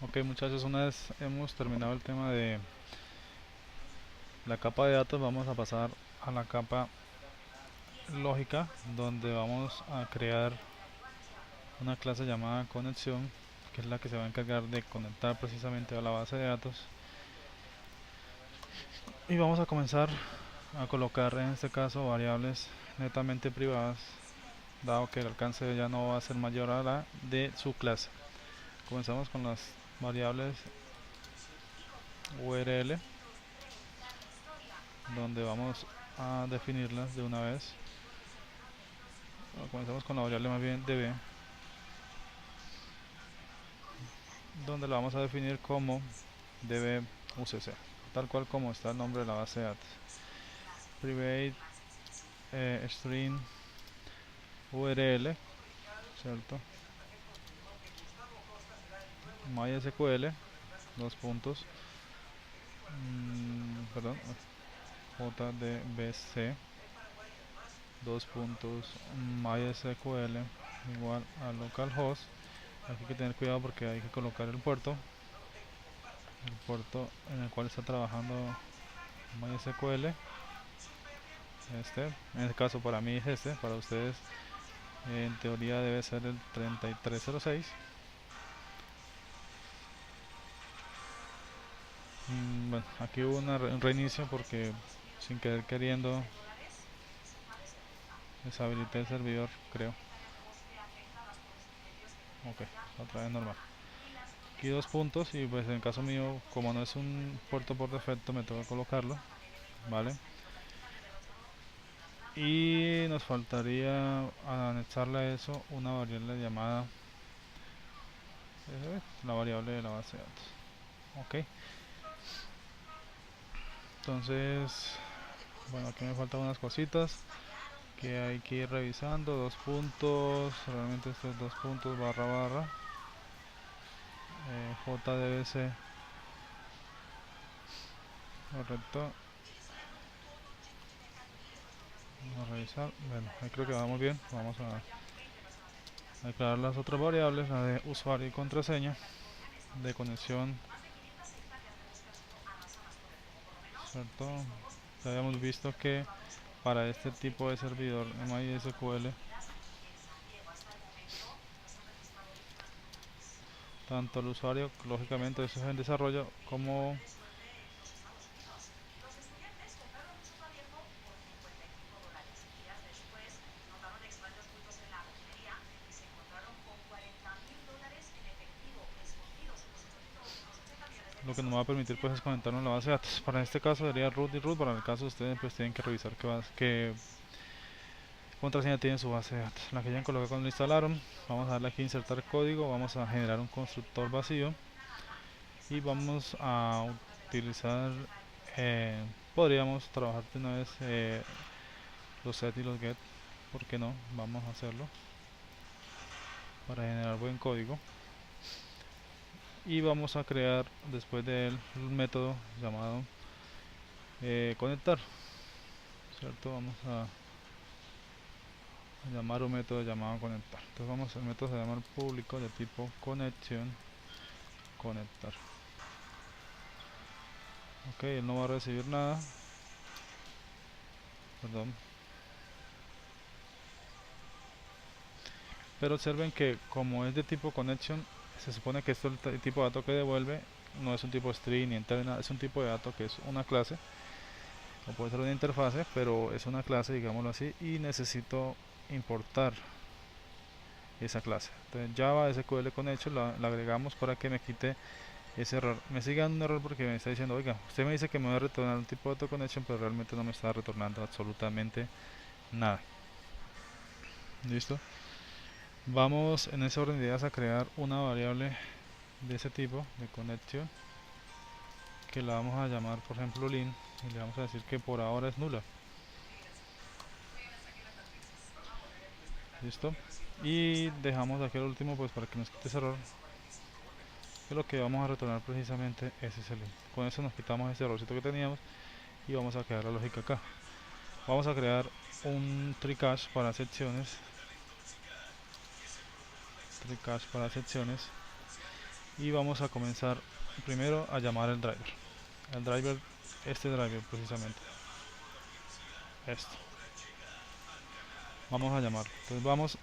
Ok, muchachos, una vez hemos terminado el tema de la capa de datos, vamos a pasar a la capa lógica, donde vamos a crear una clase llamada conexión, que es la que se va a encargar de conectar precisamente a la base de datos. Y vamos a comenzar a colocar en este caso variables netamente privadas, dado que el alcance ya no va a ser mayor a la de su clase. Comenzamos con las variables URL, donde vamos a definirlas de una vez. Bueno, comenzamos con la variable más bien db, donde la vamos a definir como db ucc, tal cual como está el nombre de la base de datos. Private string url, cierto, mysql, dos puntos, perdón, jdbc, dos puntos, mysql igual a localhost. Aquí hay que tener cuidado porque hay que colocar el puerto en el cual está trabajando MySQL. En este caso para mí es para ustedes en teoría debe ser el 3306. Bueno, aquí hubo un reinicio porque sin querer queriendo deshabilité el servidor, creo. Ok, otra vez normal. Aquí dos puntos y pues en el caso mío, como no es un puerto por defecto, me toca colocarlo, ¿vale? Y nos faltaría anexarle a eso una variable llamada la variable de la base de datos. Ok, entonces, bueno, aquí me faltan unas cositas que hay que ir revisando. Dos puntos, realmente estos dos puntos barra barra JDBC, correcto. Vamos a revisar, bueno, ahí creo que vamos bien. Vamos a declarar las otras variables, la de usuario y contraseña de conexión, cierto. Ya habíamos visto que para este tipo de servidor MySQL, tanto el usuario, lógicamente eso es en desarrollo, como lo que nos va a permitir pues es conectarnos a la base de datos. Para este caso sería root y root. Para el caso de ustedes pues tienen que revisar qué contraseña tiene su base de datos. La que ya colocado cuando lo instalaron. Vamos a darle aquí a insertar código. Vamos a generar un constructor vacío y vamos a utilizar podríamos trabajar de una vez los set y los get. ¿Por qué no? Vamos a hacerlo para generar buen código. Y vamos a crear después de él un método llamado conectar, cierto. Vamos a llamar un método llamado conectar. Entonces vamos al método se llama público de tipo conexión conectar. Ok, él no va a recibir nada, perdón, pero observen que como es de tipo connection, se supone que esto es el tipo de dato que devuelve, no es un tipo string ni enter, es un tipo de dato que es una clase o puede ser una interfase, pero es una clase, digámoslo así, y necesito importar esa clase. Entonces Java SQL Connection la agregamos para que me quite ese error. Me sigue dando un error porque me está diciendo, oiga, usted me dice que me va a retornar un tipo de autoconnection, pero realmente no me está retornando absolutamente nada. ¿Listo? Vamos en ese orden de ideas a crear una variable de ese tipo de conexión que la vamos a llamar por ejemplo lin y le vamos a decir que por ahora es nula. ¿Listo? Y dejamos aquí el último pues para que nos quite ese error, que lo que vamos a retornar precisamente es ese link. Con eso nos quitamos ese errorcito que teníamos y vamos a quedar la lógica acá. Vamos a crear un tricache para secciones, y vamos a comenzar primero a llamar el driver, este driver precisamente, esto, vamos a llamarlo. Entonces vamos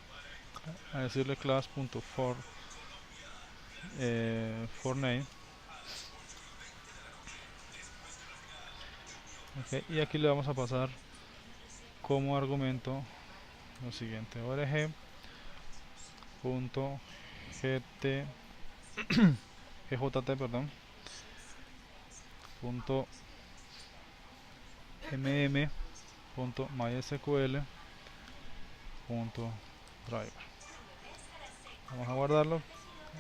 a decirle class.for for name, okay, y aquí le vamos a pasar como argumento lo siguiente: org.gt perdón, punto .mysql punto driver. Vamos a guardarlo.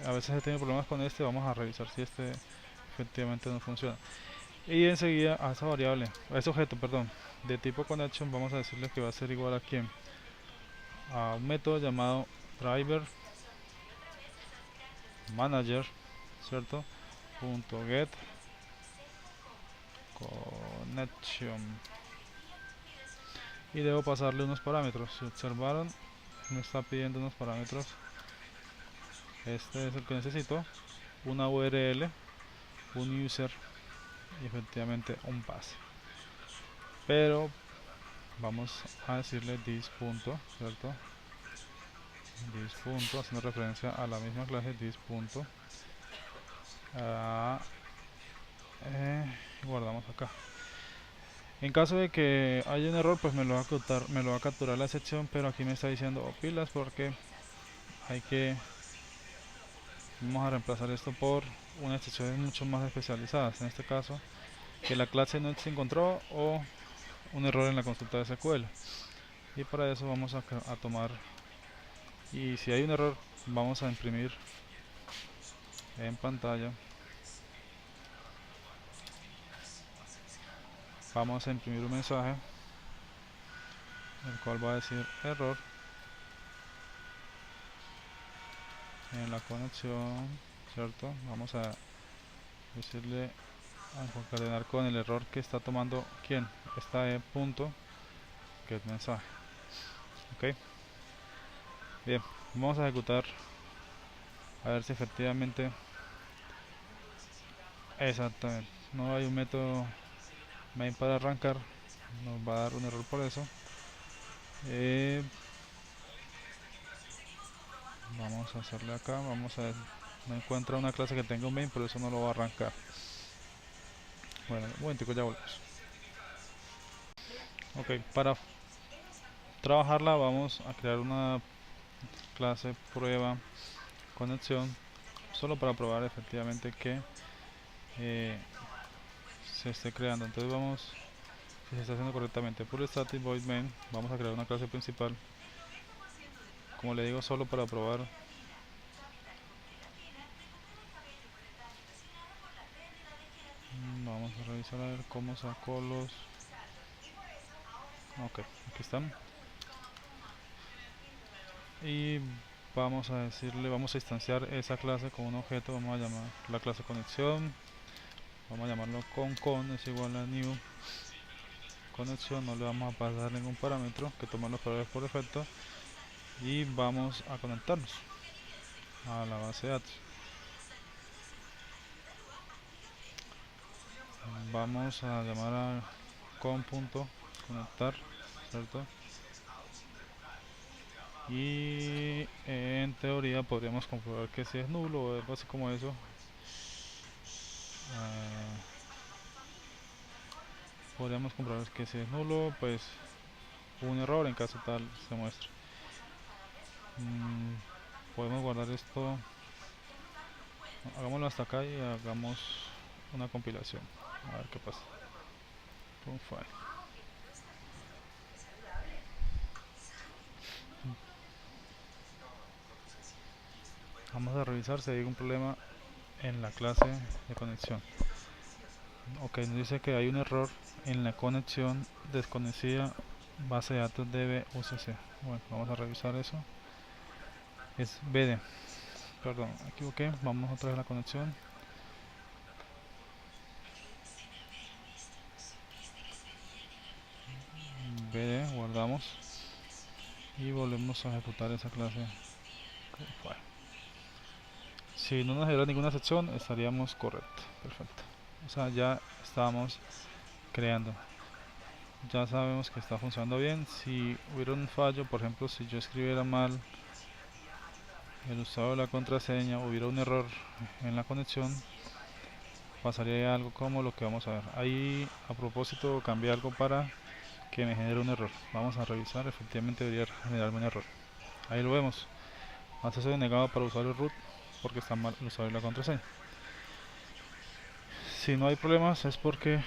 A veces he tenido problemas con este, vamos a revisar si este efectivamente no funciona. Y enseguida a esa variable, a ese objeto, perdón, de tipo connection, vamos a decirle que va a ser igual a quién, a un método llamado driver manager, ¿cierto? Punto get connection, y debo pasarle unos parámetros. Si observaron, me está pidiendo unos parámetros. Este es el que necesito: una URL, un user y efectivamente un pase. Pero vamos a decirle this punto, ¿cierto? This punto, haciendo referencia a la misma clase, this punto. Guardamos acá. En caso de que haya un error, pues me lo va a capturar la excepción, pero aquí me está diciendo pilas porque hay que, vamos a reemplazar esto por unas excepciones mucho más especializadas. En este caso, que la clase no se encontró o un error en la consulta de SQL. Y para eso vamos a tomar, y si hay un error, vamos a imprimir en pantalla, vamos a imprimir un mensaje el cual va a decir error en la conexión, ¿cierto? Vamos a decirle, a concatenar con el error que está tomando quién, esta punto get mensaje. Ok, bien, vamos a ejecutar a ver si efectivamente, exactamente, no hay un método main para arrancar, nos va a dar un error por eso. Vamos a hacerle acá, vamos a ver, no encuentra una clase que tenga un main, por eso no lo va a arrancar. Bueno, un momentico, ya volvemos. Ok, para trabajarla vamos a crear una clase prueba conexión, solo para probar efectivamente que se esté creando. Entonces vamos, si se está haciendo correctamente, por static void main, vamos a crear una clase principal, como le digo, solo para probar. Vamos a revisar a ver cómo sacó los, ok, aquí están. Y vamos a decirle, vamos a instanciar esa clase con un objeto, vamos a llamar la clase conexión, vamos a llamarlo con es igual a new conexión, no le vamos a pasar ningún parámetro, que tomar los parámetros por defecto, y vamos a conectarnos a la base de datos. Vamos a llamar a con.conectar, ¿cierto? Y en teoría podríamos comprobar que si es nulo o algo así como eso. Podríamos comprobar que si es nulo, pues un error, en caso tal se muestra. Podemos guardar esto, hagámoslo hasta acá y hagamos una compilación a ver qué pasa. File. Vamos a revisar si hay algún problema en la clase de conexión. Ok, nos dice que hay un error en la conexión desconocida base de datos db UCC. Bueno, vamos a revisar eso. Es BD, perdón, me equivoqué. Vamos otra vez a la conexión. BD, guardamos y volvemos a ejecutar esa clase. Si no nos genera ninguna excepción, estaríamos correcto. Perfecto. O sea, ya estamos creando. Ya sabemos que está funcionando bien. Si hubiera un fallo, por ejemplo, si yo escribiera mal el usuario de la contraseña, hubiera un error en la conexión, pasaría algo como lo que vamos a ver. Ahí, a propósito, cambié algo para que me genere un error. Vamos a revisar, efectivamente debería generarme un error. Ahí lo vemos. Acceso denegado para usuario root porque está mal el usuario y la contraseña. Si no hay problemas es porque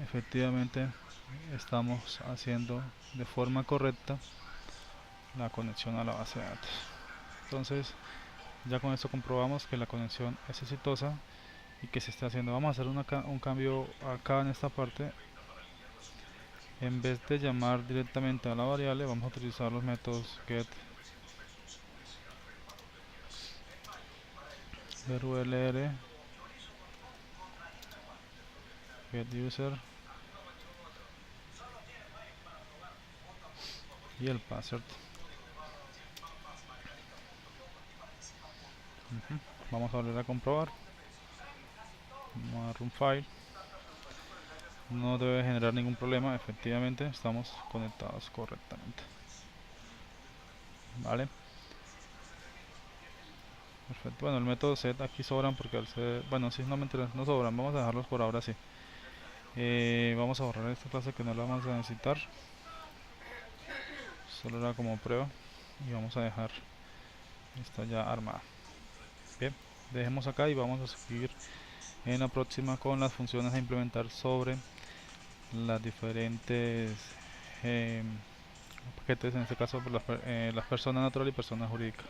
efectivamente estamos haciendo de forma correcta la conexión a la base de datos. Entonces ya con esto comprobamos que la conexión es exitosa y que se está haciendo. Vamos a hacer un cambio acá en esta parte. En vez de llamar directamente a la variable, vamos a utilizar los métodos get urlr, get user y el password. Vamos a volver a comprobar. Vamos a run file. No debe generar ningún problema, efectivamente estamos conectados correctamente. Vale. Perfecto. Bueno, el método set aquí sobran porque al ser, bueno, si no, mentiras, no sobran, vamos a dejarlos por ahora sí. Vamos a borrar esta clase que no la vamos a necesitar, solo era como prueba, y vamos a dejar esta ya armada. Bien, dejemos acá y vamos a seguir en la próxima con las funciones a implementar sobre las diferentes paquetes, en este caso por las personas naturales y personas jurídicas.